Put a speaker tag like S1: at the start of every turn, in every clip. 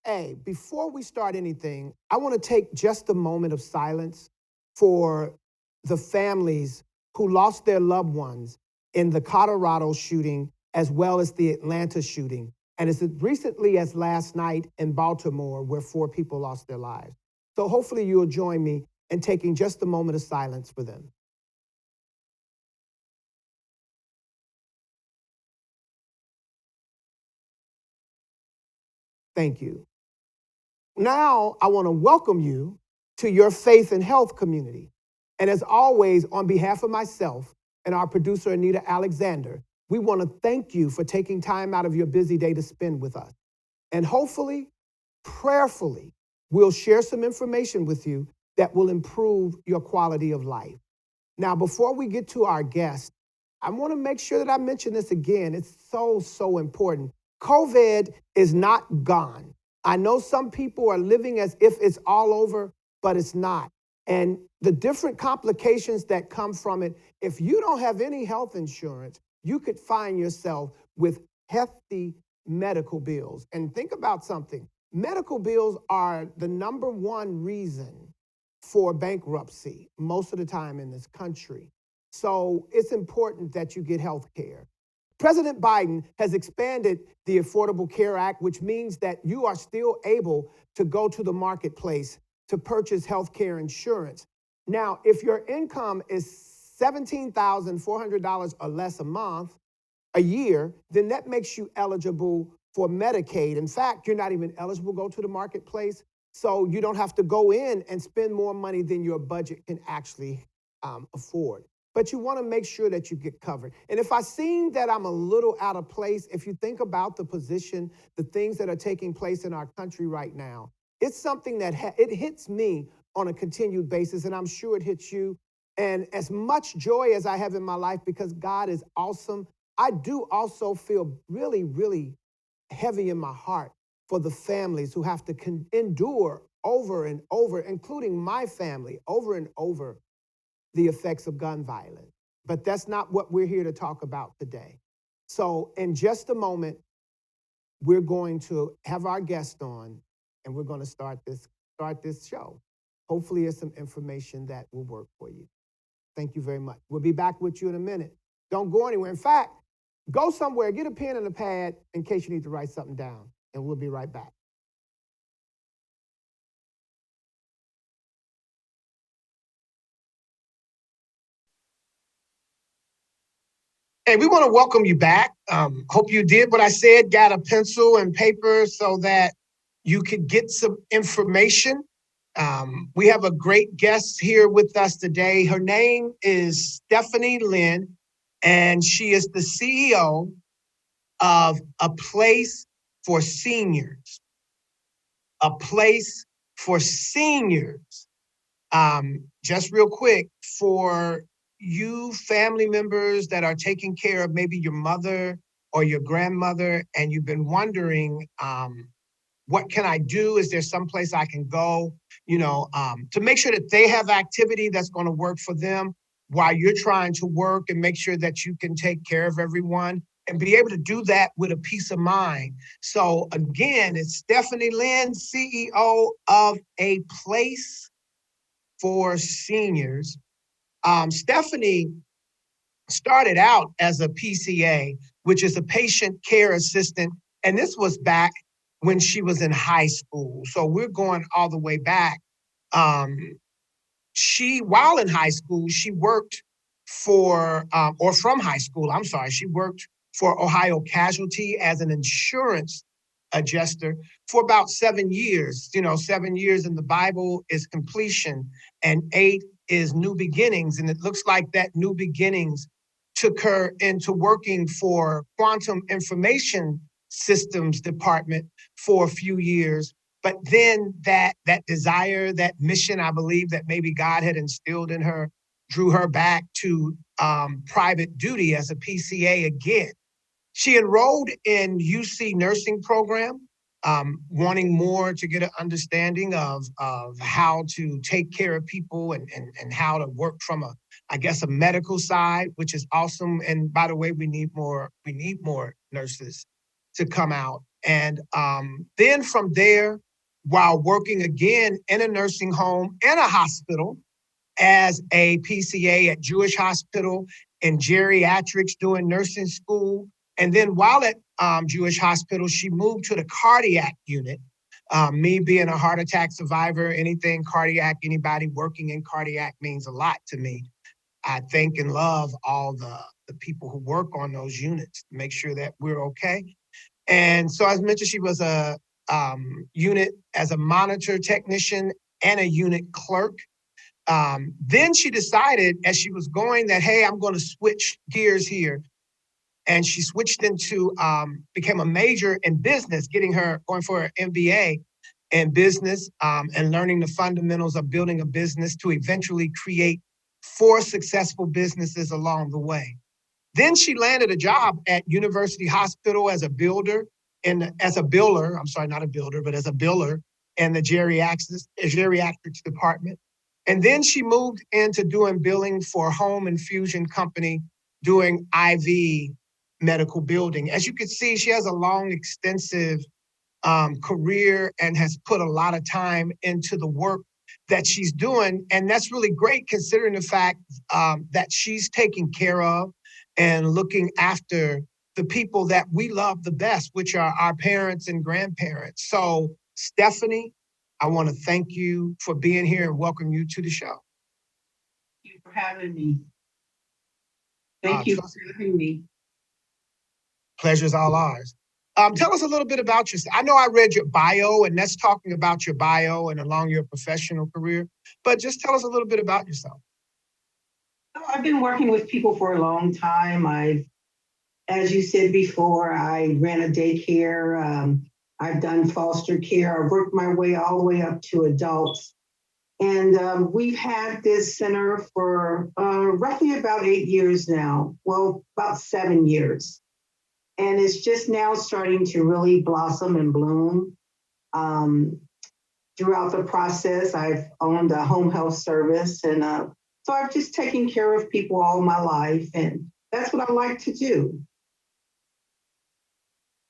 S1: Hey, before we start anything, I want to take just a moment of silence for the families who lost their loved ones in the Colorado shooting as well as the Atlanta shooting. And as recently as last night in Baltimore, where 4 people lost their lives. So hopefully you'll join me in taking just a moment of silence for them. Thank you. Now, I want to welcome you to your faith and health community. And as always, on behalf of myself and our producer, Anita Alexander, we want to thank you for taking time out of your busy day to spend with us. And hopefully, prayerfully, we'll share some information with you that will improve your quality of life. Now, before we get to our guest, I want to make sure that I mention this again. It's so, so important. COVID is not gone. I know some people are living as if it's all over, but it's not. And the different complications that come from it, if you don't have any health insurance, you could find yourself with hefty medical bills. And think about something. Medical bills are the number one reason for bankruptcy most of the time in this country. So it's important that you get health care. President Biden has expanded the Affordable Care Act, which means that you are still able to go to the marketplace to purchase health care insurance. Now, if your income is $17,400 or less a month, a year, then that makes you eligible for Medicaid. In fact, you're not even eligible to go to the marketplace, so you don't have to go in and spend more money than your budget can actually afford. But you want to make sure that you get covered. And if I seem that I'm a little out of place, if you think about the position, the things that are taking place in our country right now, it's something that it hits me on a continued basis, and I'm sure it hits you. And as much joy as I have in my life because God is awesome, I do also feel really, really heavy in my heart for the families who have to endure over and over, including my family, over and over, the effects of gun violence. But that's not what we're here to talk about today. So in just a moment, we're going to have our guest on, and we're going to start this show. Hopefully it's some information that will work for you. Thank you very much. We'll be back with you in a minute. Don't go anywhere. In fact, go somewhere, get a pen and a pad in case you need to write something down, and we'll be right back. Hey, we want to welcome you back. Hope you did what I said, got a pencil and paper so that you could get some information. We have a great guest here with us today. Her name is Stephanie Lynn, and she is the CEO of A Place for Seniors. A Place for Seniors. Just real quick, for you family members that are taking care of maybe your mother or your grandmother, and you've been wondering, what can I do? Is there someplace I can go, to make sure that they have activity that's going to work for them while you're trying to work and make sure that you can take care of everyone and be able to do that with a peace of mind. So again, it's Stephanie Lynn, CEO of A Place for Seniors. Stephanie started out as a PCA, which is a patient care assistant, and this was back when she was in high school. So we're going all the way back. While in high school, she worked or from high school, I'm sorry, she worked for Ohio Casualty as an insurance adjuster for about 7 years. 7 years in the Bible is completion, and 8 is new beginnings. And it looks like that new beginnings took her into working for Quantum Information Systems Department for a few years. But then that desire, that mission, I believe that maybe God had instilled in her, drew her back to private duty as a PCA again. She enrolled in UC nursing program, wanting more to get an understanding of how to take care of people and how to work from a medical side, which is awesome. And by the way, we need more nurses to come out And then from there, while working again in a nursing home and a hospital as a PCA at Jewish Hospital in geriatrics doing nursing school. And then while at Jewish Hospital, she moved to the cardiac unit. Me being a heart attack survivor, anything cardiac, anybody working in cardiac means a lot to me. I thank and love all the people who work on those units to make sure that we're okay. And so as mentioned, she was a unit as a monitor technician and a unit clerk. Then she decided as she was going that, hey, I'm going to switch gears here. And she switched into, became a major in business, going for an MBA in business and learning the fundamentals of building a business to eventually create 4 successful businesses along the way. Then she landed a job at University Hospital as a builder and as a biller, I'm sorry, not a builder, but as a biller in the geriatrics department. And then she moved into doing billing for a home infusion company doing IV medical building. As you can see, she has a long, extensive career and has put a lot of time into the work that she's doing. And that's really great considering the fact that she's taking care of and looking after the people that we love the best, which are our parents and grandparents. So, Stephanie, I want to thank you for being here and welcome you to the show.
S2: Thank you for having me. Thank you for having me.
S1: Pleasure's all ours. Tell us a little bit about yourself. I know I read your bio, and that's talking about your bio and along your professional career, but just tell us a little bit about yourself.
S2: I've been working with people for a long time. As you said before, I ran a daycare. I've done foster care. I've worked my way all the way up to adults. And we've had this center for roughly about 8 years now. Well, about 7 years. And it's just now starting to really blossom and bloom. Throughout the process, I've owned a home health service. And so I've just taken care of people all my life. And that's what I like to do.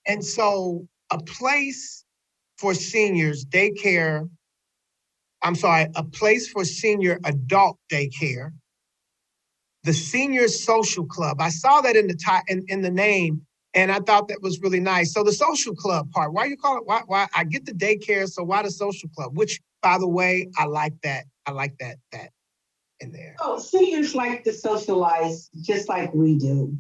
S1: And so a place for seniors daycare, a place for senior adult daycare, the Senior Social Club. I saw that in the name, and I thought that was really nice. So the social club part, why you call it? Why I get the daycare, so why the social club? Which, by the way, I like that. I like that in there.
S2: Oh, seniors like to socialize just like we do.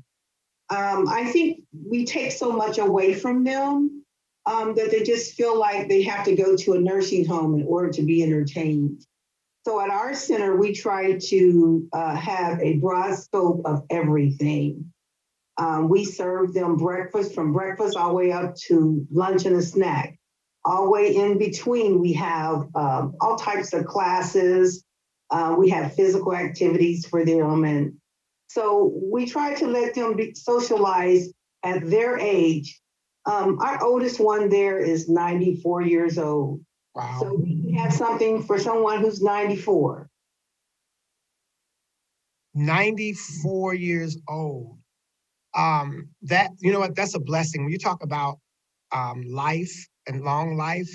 S2: I think we take so much away from them that they just feel like they have to go to a nursing home in order to be entertained. So at our center, we try to have a broad scope of everything. We serve them breakfast, from breakfast all the way up to lunch and a snack. All the way in between, we have all types of classes. We have physical activities for them. And so we try to let them be socialized at their age. Our oldest one there is 94 years old.
S1: Wow.
S2: So we have something for someone who's 94.
S1: 94 years old. That, you know what, that's a blessing. When you talk about life and long life,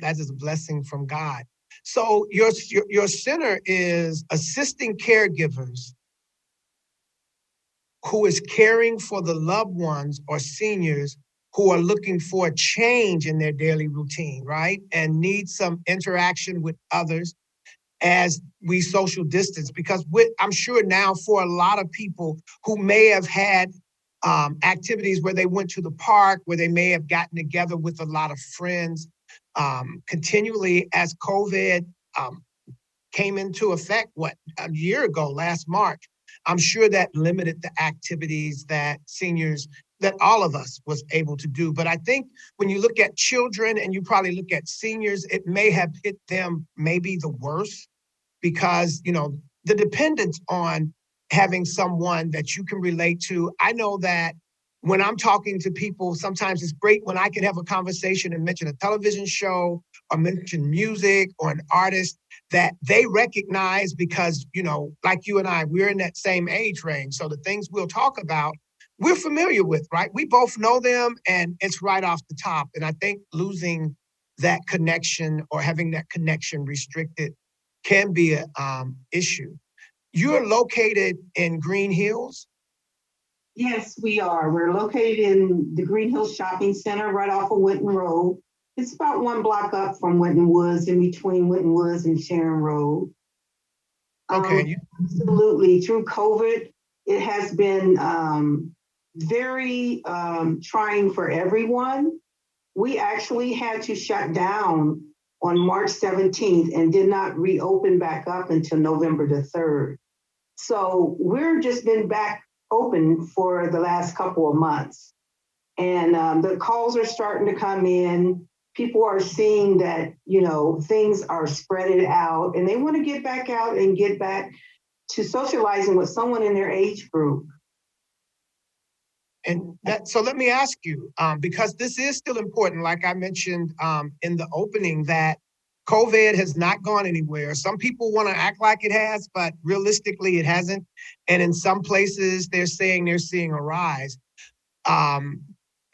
S1: that is a blessing from God. So your center is assisting caregivers who is caring for the loved ones or seniors who are looking for a change in their daily routine, right? And need some interaction with others as we social distance. Because I'm sure now for a lot of people who may have had activities where they went to the park, where they may have gotten together with a lot of friends, continually as COVID came into effect, a year ago, last March, I'm sure that limited the activities that all of us was able to do. But I think when you look at children and you probably look at seniors, it may have hit them maybe the worst because, the dependence on having someone that you can relate to. I know that when I'm talking to people, sometimes it's great when I can have a conversation and mention a television show or mention music or an artist that they recognize because, like you and I, we're in that same age range. So the things we'll talk about, we're familiar with, right? We both know them and it's right off the top. And I think losing that connection or having that connection restricted can be an issue. You're located in Green Hills.
S2: Yes, we are. We're located in the Green Hills Shopping Center right off of Winton Road. It's about 1 block up from Winton Woods, in between Winton Woods and Sharon Road.
S1: Okay.
S2: Absolutely. Through COVID, it has been very trying for everyone. We actually had to shut down on March 17th and did not reopen back up until November the 3rd. So we're just been back open for the last couple of months. And the calls are starting to come in. People are seeing that, things are spreaded out and they want to get back out and get back to socializing with someone in their age group.
S1: And so let me ask you, because this is still important, like I mentioned in the opening, that COVID has not gone anywhere. Some people want to act like it has, but realistically it hasn't. And in some places they're saying they're seeing a rise.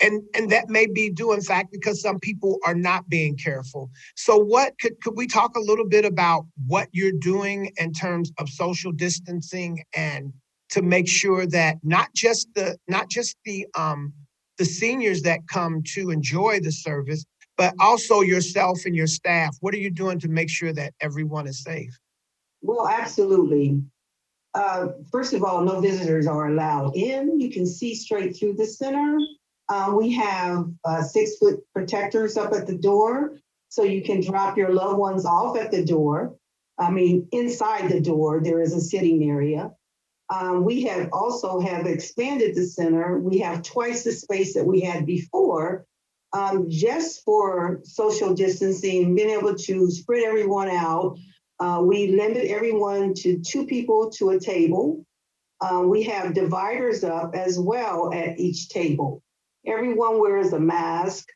S1: And that may be due, in fact, because some people are not being careful. So what could we talk a little bit about what you're doing in terms of social distancing and to make sure that not just the seniors that come to enjoy the service, but also yourself and your staff? What are you doing to make sure that everyone is safe?
S2: Well, absolutely. First of all, no visitors are allowed in. You can see straight through the center. We have 6-foot protectors up at the door, so you can drop your loved ones off at the door. Inside the door, there is a sitting area. We have also expanded the center. We have twice the space that we had before, just for social distancing, being able to spread everyone out. We limit everyone to 2 people to a table. We have dividers up as well at each table. Everyone wears a mask.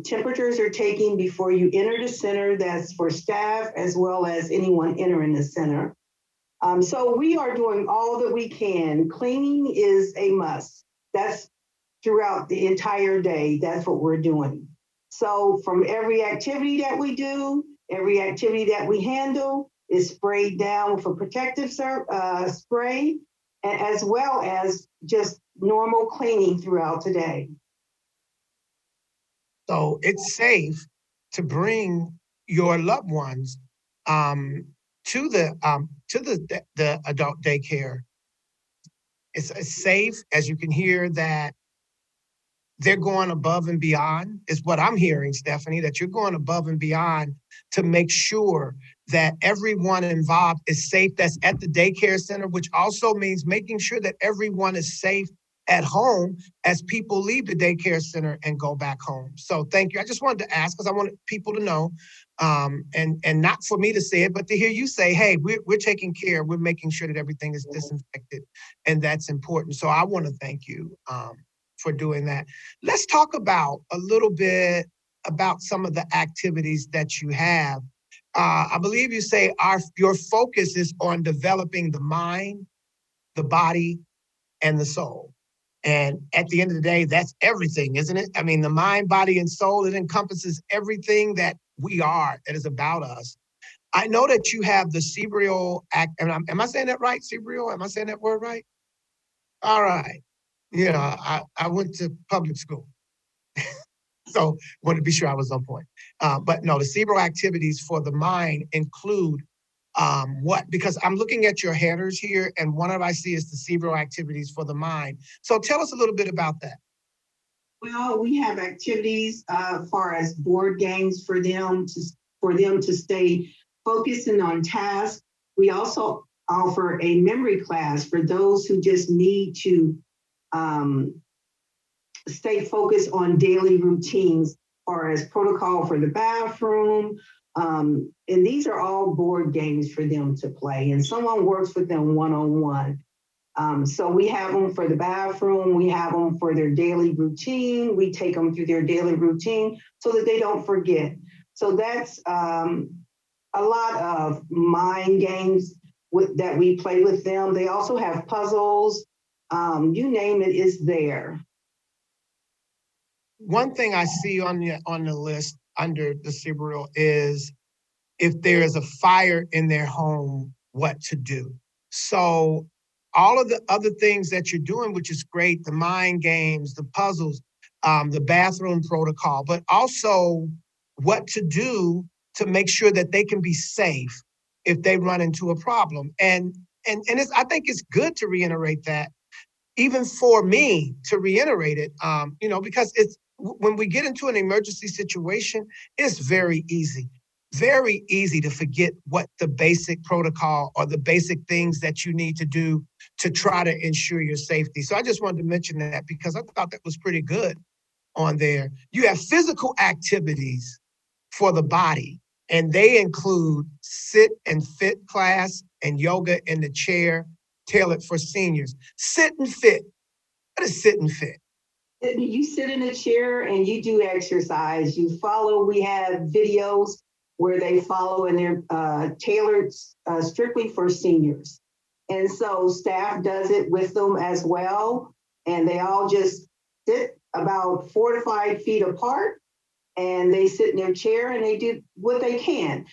S2: Temperatures are taken before you enter the center. That's for staff as well as anyone entering the center. So we are doing all that we can. Cleaning is a must. That's throughout the entire day. That's what we're doing. So from every activity that we do, every activity that we handle is sprayed down with a protective spray, as well as just normal cleaning throughout the day.
S1: So it's safe to bring your loved ones to the adult daycare. It's safe, as you can hear, that they're going above and beyond, is what I'm hearing, Stephanie, that you're going above and beyond to make sure that everyone involved is safe that's at the daycare center, which also means making sure that everyone is safe at home as people leave the daycare center and go back home. So thank you. I just wanted to ask because I wanted people to know, and not for me to say it, but to hear you say, hey, we're taking care, we're making sure that everything is disinfected, and that's important. So I want to thank you for doing that. Let's talk about a little bit about some of the activities that you have. I believe you say your focus is on developing the mind, the body, and the soul. And at the end of the day, that's everything, isn't it? I mean, the mind, body, and soul, it encompasses everything that we are, that is about us. I know that you have the cerebral act. Am I saying that right? Cerebral? Am I saying that word right? All right. I went to public school. So wanted to be sure I was on point. But no, the cerebral activities for the mind include what? Because I'm looking at your headers here, and one of I see is the cerebral activities for the mind. So tell us a little bit about that.
S2: Well, we have activities far as board games for them to stay focused and on task. We also offer a memory class for those who just need to stay focused on daily routines, or as protocol for the bathroom. And these are all board games for them to play, and someone works with them one-on-one. So we have them for the bathroom, we have them for their daily routine, we take them through their daily routine so that they don't forget. So that's a lot of mind games that we play with them. They also have puzzles. You name it, is there.
S1: One thing I see on the list under the cerebral is if there is a fire in their home, what to do. So all of the other things that you're doing, which is great, the mind games, the puzzles, the bathroom protocol, but also what to do to make sure that they can be safe if they run into a problem. And I think it's good to reiterate that, even for me to reiterate it, because it's when we get into an emergency situation, it's very easy to forget what the basic protocol or the basic things that you need to do to try to ensure your safety. So I just wanted to mention that because I thought that was pretty good on there. You have physical activities for the body, and they include sit and fit class and yoga in the chair tailored for seniors. Sit and fit. What is sit and fit?
S2: You sit in a chair and you do exercise. You follow, we have videos where they follow and they're tailored strictly for seniors. And so staff does it with them as well. And they all just sit about 4 to 5 feet apart and they sit in their chair and they do what they can.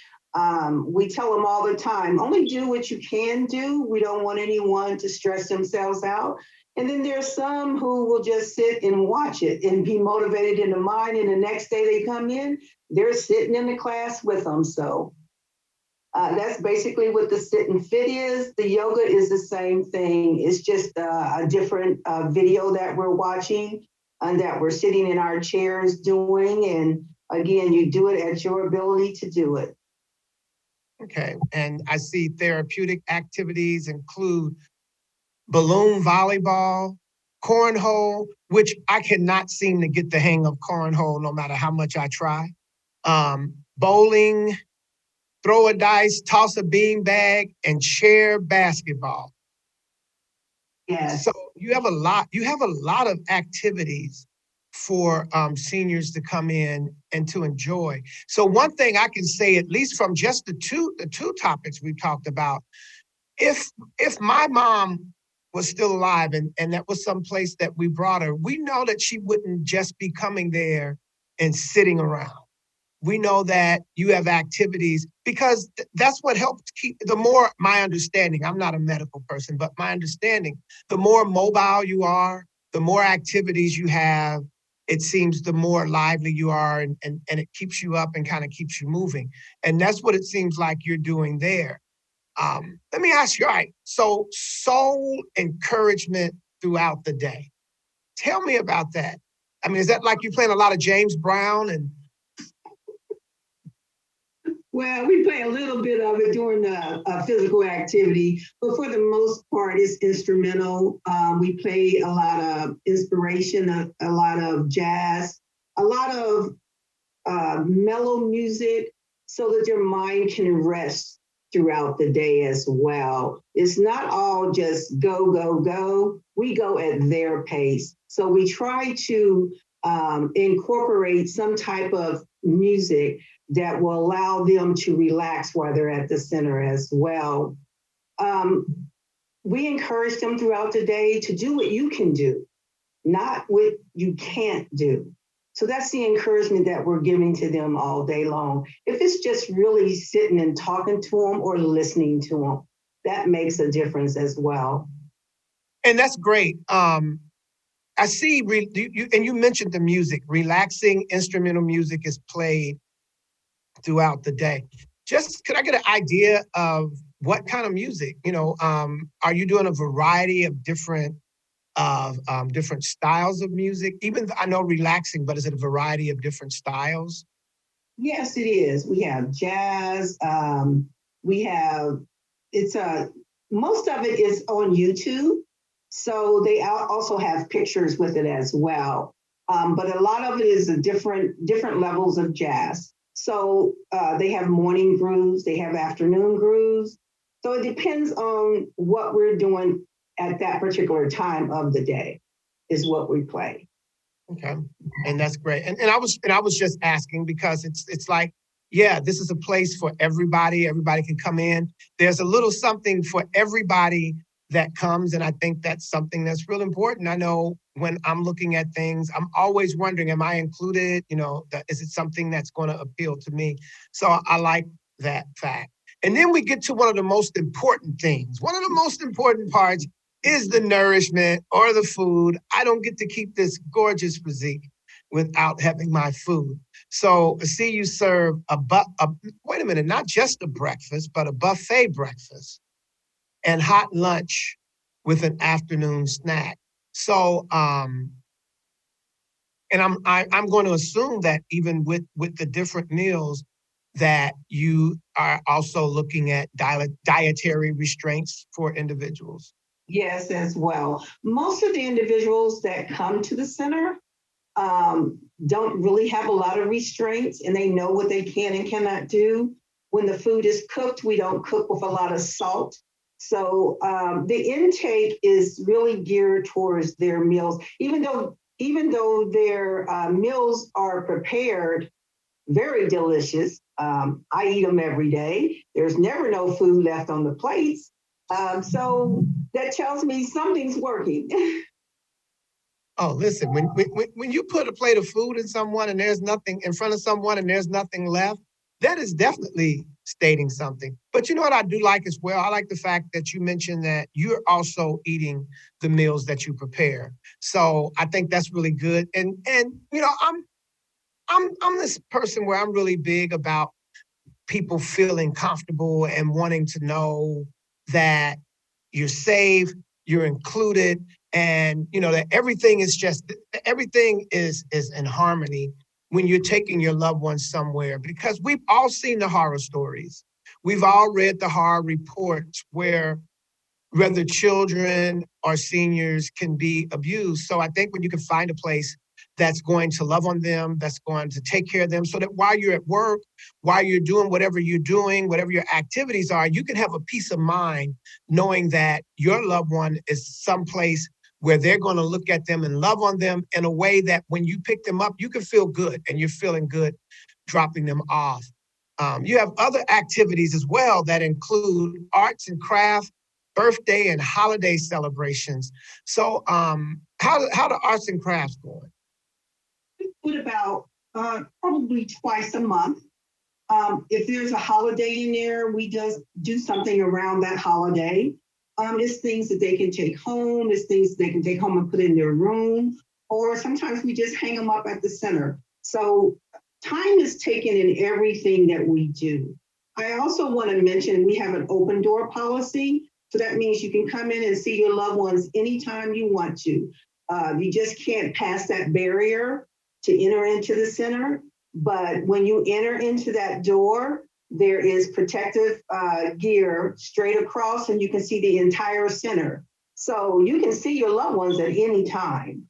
S2: We tell them all the time, only do what you can do. We don't want anyone to stress themselves out. And then there's some who will just sit and watch it and be motivated in the mind. And the next day they come in, they're sitting in the class with them. So that's basically what the sit and fit is. The yoga is the same thing. It's just a different video that we're watching and that we're sitting in our chairs doing. And again, you do it at your ability to do it.
S1: Okay. And I see therapeutic activities include balloon volleyball, cornhole, which I cannot seem to get the hang of cornhole no matter how much I try. Bowling, throw a dice, toss a bean bag, and chair basketball.
S2: Yes.
S1: So you have a lot of activities for seniors to come in and to enjoy. So one thing I can say, at least from just the two topics we talked about, if my mom was still alive and that was some place that we brought her, we know that she wouldn't just be coming there and sitting around. We know that you have activities because that's what helps keep the more my understanding. I'm not a medical person, but my understanding, the more mobile you are, the more activities you have, it seems the more lively you are and it keeps you up and kind of keeps you moving. And that's what it seems like you're doing there. Let me ask you, all right, so soul encouragement throughout the day. Tell me about that. I mean, is that like you playing a lot of James Brown and
S2: Well, we play a little bit of it during the physical activity, but for the most part, it's instrumental. We play a lot of inspiration, a lot of jazz, a lot of mellow music so that your mind can rest throughout the day as well. It's not all just go, go, go. We go at their pace. So we try to incorporate some type of music that will allow them to relax while they're at the center as well. We encourage them throughout the day to do what you can do, not what you can't do. So that's the encouragement that we're giving to them all day long. If it's just really sitting and talking to them or listening to them, that makes a difference as well.
S1: And that's great. I see, and you mentioned the music, relaxing instrumental music is played throughout the day. Just could I get an idea of what kind of music? Are you doing a variety of different styles of music? Even I know relaxing, but is it a variety of different styles?
S2: Yes, it is. We have jazz. We have most of it is on YouTube. So they also have pictures with it as well. But a lot of it is a different levels of jazz. So they have morning grooves, they have afternoon grooves. So it depends on what we're doing at that particular time of the day is what we play.
S1: Okay. And that's great. And I was just asking because it's like, yeah, this is a place for everybody. Everybody can come in. There's a little something for everybody that comes. And I think that's something that's real important. I know when I'm looking at things, I'm always wondering, am I included? Is it something that's going to appeal to me? So I like that fact. And then we get to one of the most important things. One of the most important parts is the nourishment or the food. I don't get to keep this gorgeous physique without having my food. So see, you serve wait a minute, not just a breakfast, but a buffet breakfast and hot lunch with an afternoon snack. So, and I'm going to assume that even with the different meals, that you are also looking at dietary restraints for individuals.
S2: Yes, as well. Most of the individuals that come to the center don't really have a lot of restraints and they know what they can and cannot do. When the food is cooked, we don't cook with a lot of salt. So the intake is really geared towards their meals, even though their meals are prepared very delicious. I eat them every day. There's never no food left on the plates. So that tells me something's working.
S1: Oh, listen, when you put a plate of food in someone and there's nothing in front of someone and there's nothing left, that is definitely stating something. But you know what I do like as well? I like the fact that you mentioned that you're also eating the meals that you prepare. So I think that's really good. And I'm this person where I'm really big about people feeling comfortable and wanting to know that you're safe, you're included, and that everything is in harmony when you're taking your loved ones somewhere, because we've all seen the horror stories. We've all read the horror reports where whether children or seniors can be abused. So I think when you can find a place that's going to love on them, that's going to take care of them, so that while you're at work, while you're doing whatever you're doing, whatever your activities are, you can have a peace of mind knowing that your loved one is someplace where they're going to look at them and love on them in a way that when you pick them up, you can feel good and you're feeling good dropping them off. You have other activities as well that include arts and crafts, birthday and holiday celebrations. So how the arts and crafts going?
S2: Put about probably twice a month. If there's a holiday in there, we just do something around that holiday. It's things that they can take home. It's things they can take home and put in their room. Or sometimes we just hang them up at the center. So time is taken in everything that we do. I also want to mention we have an open door policy. So that means you can come in and see your loved ones anytime you want to. You just can't pass that barrier to enter into the center. But when you enter into that door, there is protective gear straight across, and you can see the entire center. So you can see your loved ones at any time.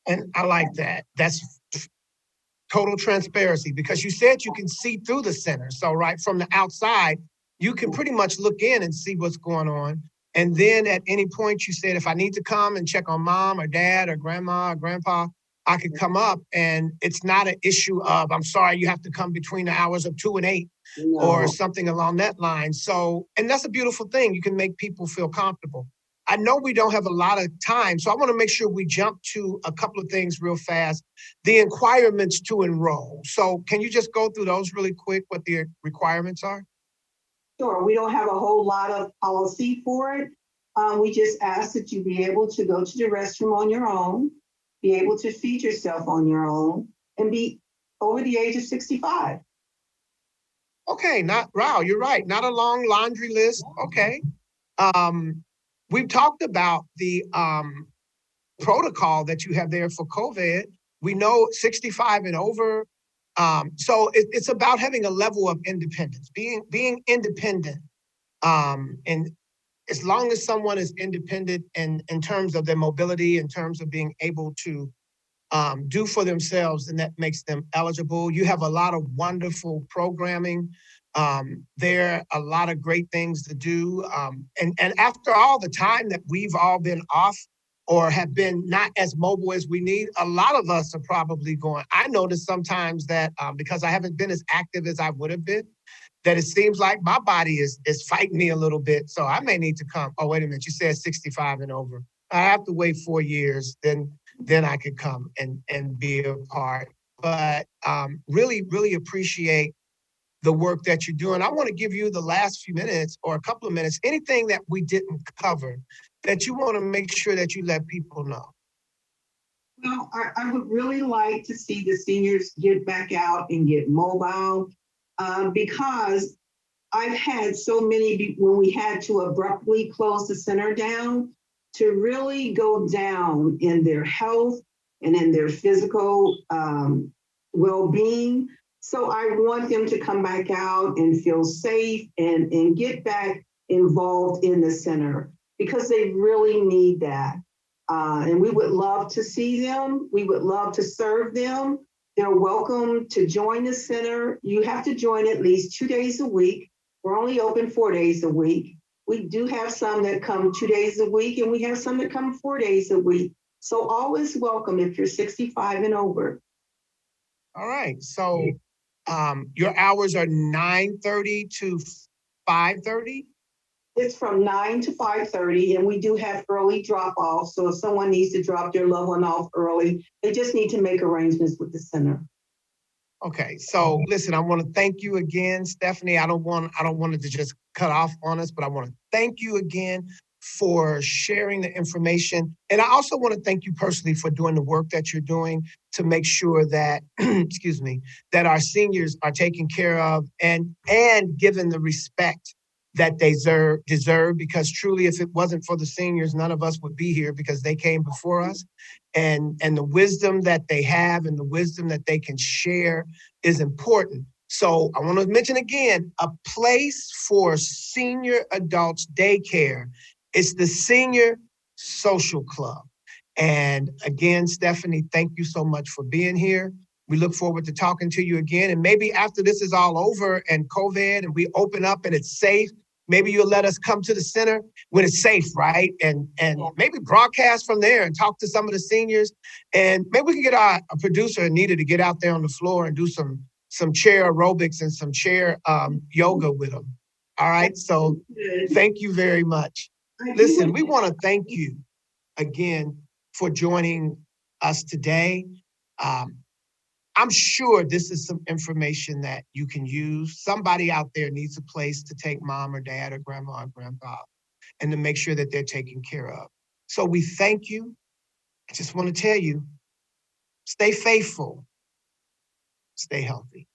S1: And I like that. That's total transparency, because you said you can see through the center. So right from the outside, you can pretty much look in and see what's going on. And then at any point you said, if I need to come and check on mom or dad or grandma or grandpa, I could come up, and it's not an issue of, I'm sorry, you have to come between the hours of 2 and 8 or something along that line. So, and that's a beautiful thing. You can make people feel comfortable. I know we don't have a lot of time, so I want to make sure we jump to a couple of things real fast. The requirements to enroll. So can you just go through those really quick, what the requirements are?
S2: Sure, we don't have a whole lot of policy for it. We just ask that you be able to go to the restroom on your own, be able to feed yourself on your own, and be over the age of 65.
S1: Okay, wow, you're right. Not a long laundry list. Okay. We've talked about the protocol that you have there for COVID. We know 65 and over. So it's about having a level of independence, being independent. And as long as someone is independent in terms of their mobility, in terms of being able to do for themselves, and that makes them eligible. You have a lot of wonderful programming. There are a lot of great things to do. And after all the time that we've all been off or have been not as mobile as we need, a lot of us are probably going. I notice sometimes that because I haven't been as active as I would have been, that it seems like my body is fighting me a little bit. So I may need to come. Oh, wait a minute. You said 65 and over. I have to wait 4 years, then I could come and be a part. But really, really appreciate the work that you're doing. I want to give you the last few minutes or a couple of minutes, anything that we didn't cover that you want to make sure that you let people know.
S2: Well, I would really like to see the seniors get back out and get mobile because I've had so many when we had to abruptly close the center down to really go down in their health and in their physical well-being. So I want them to come back out and feel safe and get back involved in the center because they really need that. And we would love to see them. We would love to serve them. They're welcome to join the center. You have to join at least 2 days a week. We're only open 4 days a week. We do have some that come 2 days a week, and we have some that come 4 days a week. So always welcome if you're 65 and over.
S1: All right. So your hours are 9:30 to 5:30?
S2: It's from 9 to 5:30, and we do have early drop off. So if someone needs to drop their loved one off early, they just need to make arrangements with the center.
S1: Okay, so listen, I want to thank you again, Stephanie. I don't want it to just cut off on us, but I want to thank you again for sharing the information. And I also want to thank you personally for doing the work that you're doing to make sure that, excuse me, that our seniors are taken care of and given the respect that they deserve, because truly, if it wasn't for the seniors, none of us would be here because they came before us. And the wisdom that they have and the wisdom that they can share is important. So I want to mention again, a place for senior adults daycare. It's the Senior Social Club. And again, Stephanie, thank you so much for being here. We look forward to talking to you again. And maybe after this is all over and COVID and we open up and it's safe, maybe you'll let us come to the center when it's safe, right? And maybe broadcast from there and talk to some of the seniors. And maybe we can get our producer, Anita, to get out there on the floor and do some chair aerobics and some chair yoga with them. All right. So thank you very much. Listen, we want to thank you again for joining us today. I'm sure this is some information that you can use. Somebody out there needs a place to take mom or dad or grandma or grandpa and to make sure that they're taken care of. So we thank you. I just want to tell you, stay faithful, stay healthy.